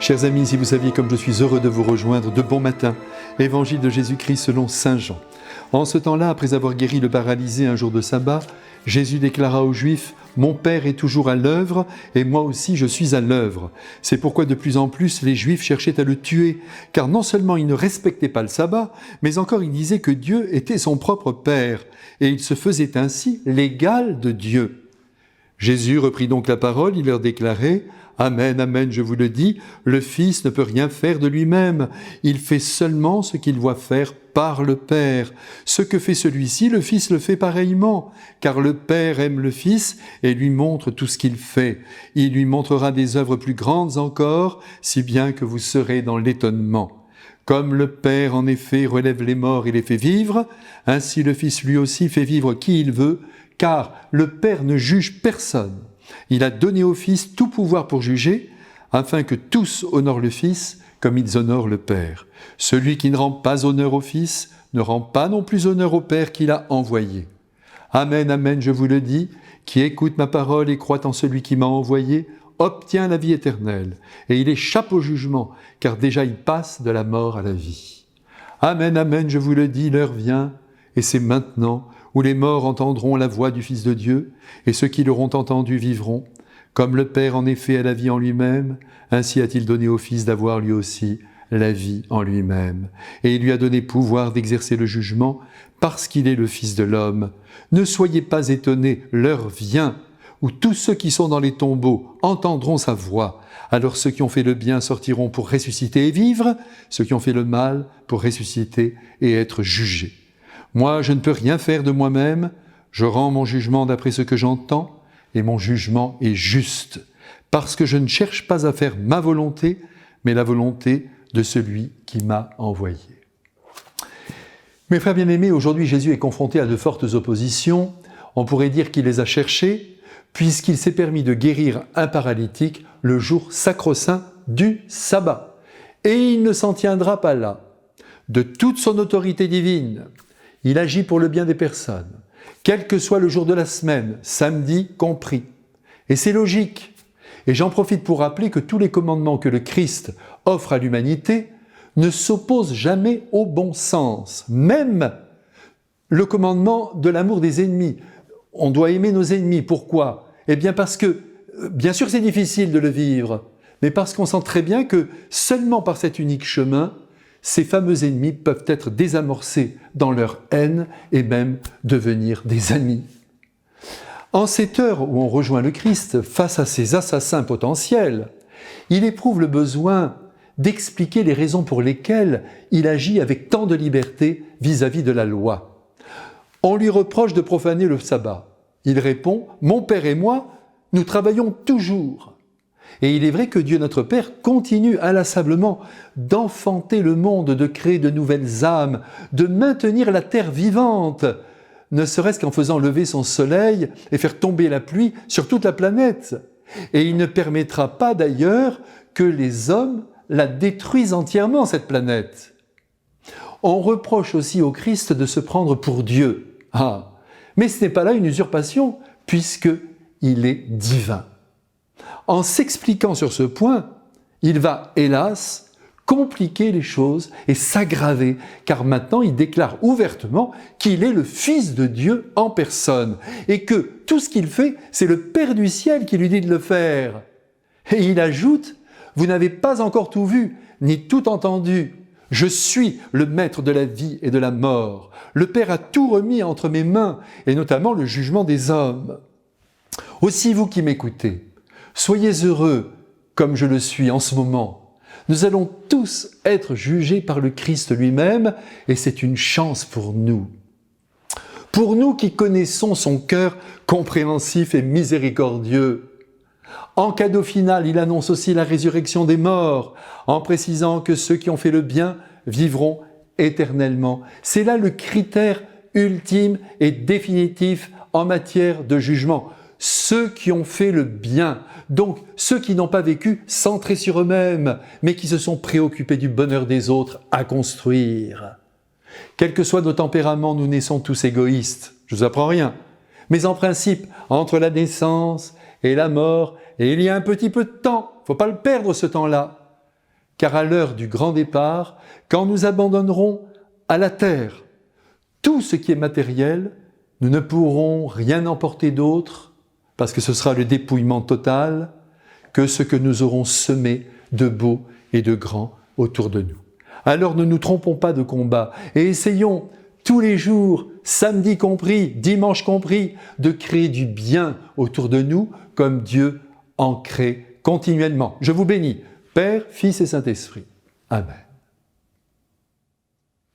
Chers amis, si vous saviez comme je suis heureux de vous rejoindre, de bon matin, Évangile de Jésus-Christ selon saint Jean. En ce temps-là, après avoir guéri le paralysé un jour de sabbat, Jésus déclara aux Juifs « Mon Père est toujours à l'œuvre, et moi aussi je suis à l'œuvre. » C'est pourquoi de plus en plus les Juifs cherchaient à le tuer, car non seulement il ne respectait pas le sabbat, mais encore il disait que Dieu était son propre Père, et il se faisait ainsi l'égal de Dieu. Jésus reprit donc la parole, il leur déclarait « Amen, amen, je vous le dis, le Fils ne peut rien faire de lui-même. Il fait seulement ce qu'il voit faire par le Père. Ce que fait celui-ci, le Fils le fait pareillement, car le Père aime le Fils et lui montre tout ce qu'il fait. Il lui montrera des œuvres plus grandes encore, si bien que vous serez dans l'étonnement. Comme le Père, en effet, relève les morts et les fait vivre, ainsi le Fils lui aussi fait vivre qui il veut, car le Père ne juge personne. Il a donné au Fils tout pouvoir pour juger, afin que tous honorent le Fils comme ils honorent le Père. Celui qui ne rend pas honneur au Fils ne rend pas non plus honneur au Père qui l'a envoyé. Amen, amen, je vous le dis, qui écoute ma parole et croit en celui qui m'a envoyé, obtient la vie éternelle, et il échappe au jugement, car déjà il passe de la mort à la vie. Amen, amen, je vous le dis, l'heure vient, et c'est maintenant, où les morts entendront la voix du Fils de Dieu, et ceux qui l'auront entendu vivront. Comme le Père en effet a la vie en lui-même, ainsi a-t-il donné au Fils d'avoir lui aussi la vie en lui-même. Et il lui a donné pouvoir d'exercer le jugement, parce qu'il est le Fils de l'homme. Ne soyez pas étonnés, l'heure vient, où tous ceux qui sont dans les tombeaux entendront sa voix. Alors ceux qui ont fait le bien sortiront pour ressusciter et vivre, ceux qui ont fait le mal pour ressusciter et être jugés. Moi, je ne peux rien faire de moi-même, je rends mon jugement d'après ce que j'entends, et mon jugement est juste, parce que je ne cherche pas à faire ma volonté, mais la volonté de celui qui m'a envoyé. Mes frères bien-aimés, aujourd'hui Jésus est confronté à de fortes oppositions, on pourrait dire qu'il les a cherchées, puisqu'il s'est permis de guérir un paralytique le jour sacro-saint du sabbat. Et il ne s'en tiendra pas là. De toute son autorité divine, il agit pour le bien des personnes, quel que soit le jour de la semaine, samedi compris. Et c'est logique. Et j'en profite pour rappeler que tous les commandements que le Christ offre à l'humanité ne s'opposent jamais au bon sens. Même le commandement de l'amour des ennemis. On doit aimer nos ennemis. Pourquoi ? Eh bien parce que, bien sûr c'est difficile de le vivre, mais parce qu'on sent très bien que seulement par cet unique chemin, ces fameux ennemis peuvent être désamorcés dans leur haine et même devenir des amis. En cette heure où on rejoint le Christ face à ces assassins potentiels, il éprouve le besoin d'expliquer les raisons pour lesquelles il agit avec tant de liberté vis-à-vis de la loi. On lui reproche de profaner le sabbat. Il répond « Mon Père et moi, nous travaillons toujours ». Et il est vrai que Dieu notre Père continue inlassablement d'enfanter le monde, de créer de nouvelles âmes, de maintenir la terre vivante, ne serait-ce qu'en faisant lever son soleil et faire tomber la pluie sur toute la planète. Et il ne permettra pas d'ailleurs que les hommes la détruisent entièrement, cette planète. On reproche aussi au Christ de se prendre pour Dieu. Mais ce n'est pas là une usurpation, puisqu'il est divin. En s'expliquant sur ce point, il va, hélas, compliquer les choses et s'aggraver, car maintenant il déclare ouvertement qu'il est le Fils de Dieu en personne, et que tout ce qu'il fait, c'est le Père du ciel qui lui dit de le faire. Et il ajoute « Vous n'avez pas encore tout vu, ni tout entendu. Je suis le maître de la vie et de la mort. Le Père a tout remis entre mes mains, et notamment le jugement des hommes. Aussi vous qui m'écoutez, soyez heureux, comme je le suis en ce moment. Nous allons tous être jugés par le Christ lui-même, et c'est une chance pour nous. Pour nous qui connaissons son cœur compréhensif et miséricordieux. En cadeau final, il annonce aussi la résurrection des morts, en précisant que ceux qui ont fait le bien vivront éternellement. C'est là le critère ultime et définitif en matière de jugement. Ceux qui ont fait le bien, donc ceux qui n'ont pas vécu centrés sur eux-mêmes, mais qui se sont préoccupés du bonheur des autres à construire. Quels que soient nos tempéraments, nous naissons tous égoïstes, je vous apprends rien. Mais en principe, entre la naissance et la mort, il y a un petit peu de temps, il ne faut pas le perdre ce temps-là. car à l'heure du grand départ, quand nous abandonnerons à la terre tout ce qui est matériel, nous ne pourrons rien emporter d'autre, parce que ce sera le dépouillement total, que ce que nous aurons semé de beau et de grand autour de nous. Alors ne nous trompons pas de combat et essayons tous les jours, samedi compris, dimanche compris, de créer du bien autour de nous comme Dieu en crée continuellement. Je vous bénis, Père, Fils et Saint-Esprit. Amen.